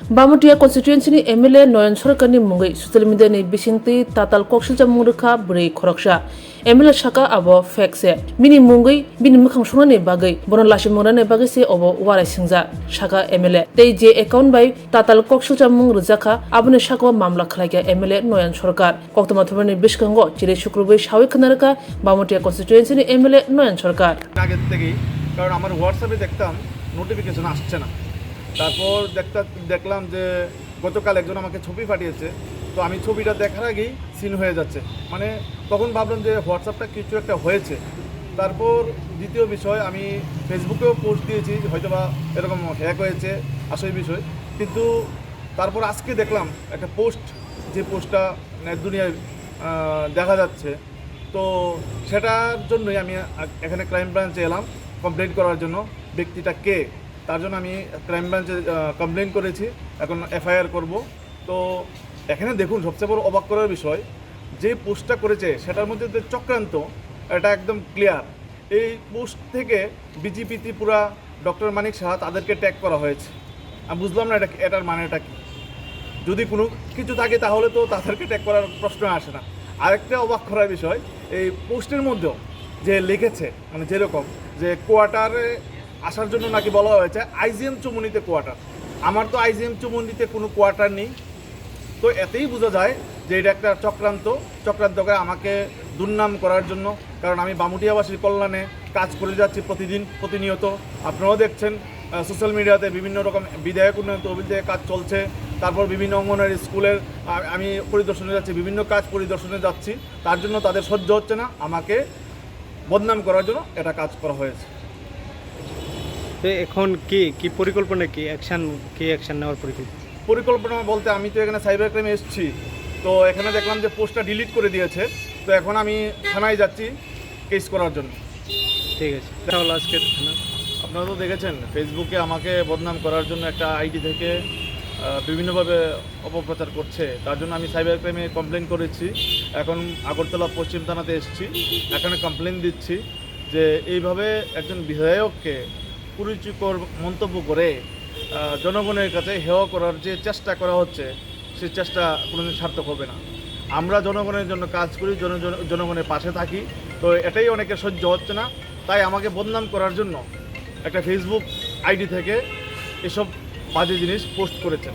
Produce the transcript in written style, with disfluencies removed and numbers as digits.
Bamutia constituency ni MLA Noyan Sorkar ni mungai social media ni bisingti tatal koksilja mungrekha brei khoroksha MLA shaka abo fake se mini mungai bini mukhang shona ni bagai bonon lashi mungna ni bagai se obo warai singja shaka MLA tei je account bai tatal koksilja mung rjakha abone shaka mamla khlaika MLA Noyan Sorkar koktoma thobani biskango chire shukrubai shawi khnarka Bamutia constituency ni MLA Noyan Sorkar আগে থেকেই কারণ আমার হোয়াটসঅ্যাপে দেখতাম notification আসছে না। তারপর দেখলাম যে গতকাল একজন আমাকে ছবি পাঠিয়েছে, তো আমি ছবিটা দেখার আগেই সিন হয়ে যাচ্ছে, মানে তখন ভাবলাম যে হোয়াটসঅ্যাপটা কিছু একটা হয়েছে। তারপর দ্বিতীয় বিষয়, আমি ফেসবুকেও পোস্ট দিয়েছি হয়তোবা এরকম হ্যাক হয়েছে আসল বিষয়, কিন্তু তারপর আজকে দেখলাম একটা পোস্ট, যে পোস্টটা দুনিয়ায় দেখা যাচ্ছে, তো সেটার জন্যই আমি এখানে ক্রাইম ব্রাঞ্চে এলাম কমপ্লেন করার জন্য। ব্যক্তিটা কে তার জন্য আমি ক্রাইম ব্রাঞ্চে কমপ্লেন করেছি, এখন এফআইআর করব। তো এখানে দেখুন, সবচেয়ে বড় অবাক করার বিষয়, যে পোস্টটা করেছে সেটার মধ্যে যে চক্রান্ত, এটা একদম ক্লিয়ার। এই পোস্ট থেকে বিজেপি ত্রিপুরা, ডক্টর মানিক সাহা তাদেরকে ট্যাগ করা হয়েছে। আমি বুঝলাম না এটার মানেটা কি। যদি কোনো কিছু থাকে তাহলে তো তাদেরকে ট্যাগ করার প্রশ্ন আসে না। আরেকটা অবাক করার বিষয়, এই পোস্টের মধ্যেও যে লিখেছে, মানে যেরকম যে কোয়ার্টারে আসার জন্য নাকি বলা হয়েছে আইজিএম চুমুনিতে কোয়ার্টার। আমার তো আইজিএম চুমুনিতে কোনো কোয়ার্টার নেই। তো এতেই বোঝা যায় যে এটা একটা চক্রান্ত করে আমাকে দুর্নাম করার জন্য। কারণ আমি বামুটিয়াবাসীর কল্যাণে কাজ করে যাচ্ছি প্রতিনিয়ত। আপনারাও দেখছেন সোশ্যাল মিডিয়াতে বিভিন্ন রকম বিধায়ক উন্নয়ন তহবিল থেকে কাজ চলছে। তারপর বিভিন্ন অঙ্গনওয়াড়ি স্কুলের আমি পরিদর্শনে যাচ্ছি, বিভিন্ন কাজ পরিদর্শনে যাচ্ছি। তার জন্য তাদের সহ্য হচ্ছে না, আমাকে বদনাম করার জন্য এটা কাজ করা হয়েছে। তো এখন কি পরিকল্পনা, কি অ্যাকশন নেওয়ার পরিকল্পনা বলতে, আমি তো এখানে সাইবার ক্রাইমে এসেছি, তো এখানে দেখলাম যে পোস্টটা ডিলিট করে দিয়েছে, তো এখন আমি থানায় যাচ্ছি কেস করার জন্য। ঠিক আছে, তাহলে আজকে আপনারা তো দেখেছেন ফেসবুকে আমাকে বদনাম করার জন্য একটা আইডি থেকে বিভিন্নভাবে অপপ্রচার করছে। তার জন্য আমি সাইবার ক্রাইমে কমপ্লেন করেছি। এখন আগরতলা পশ্চিম থানাতে এসেছি, এখানে কমপ্লেন দিচ্ছি যে এইভাবে একজন বিধায়ককে কুরুচিকর মন্তব্য করে জনগণের কাছে হেয় করার যে চেষ্টা করা হচ্ছে, সেই চেষ্টা কোনোদিন সার্থক হবে না। আমরা জনগণের জন্য কাজ করি, জনগণের পাশে থাকি, তো এটাই অনেকের সহ্য হচ্ছে না। তাই আমাকে বদনাম করার জন্য একটা ফেসবুক আইডি থেকে এসব বাজে জিনিস পোস্ট করেছেন।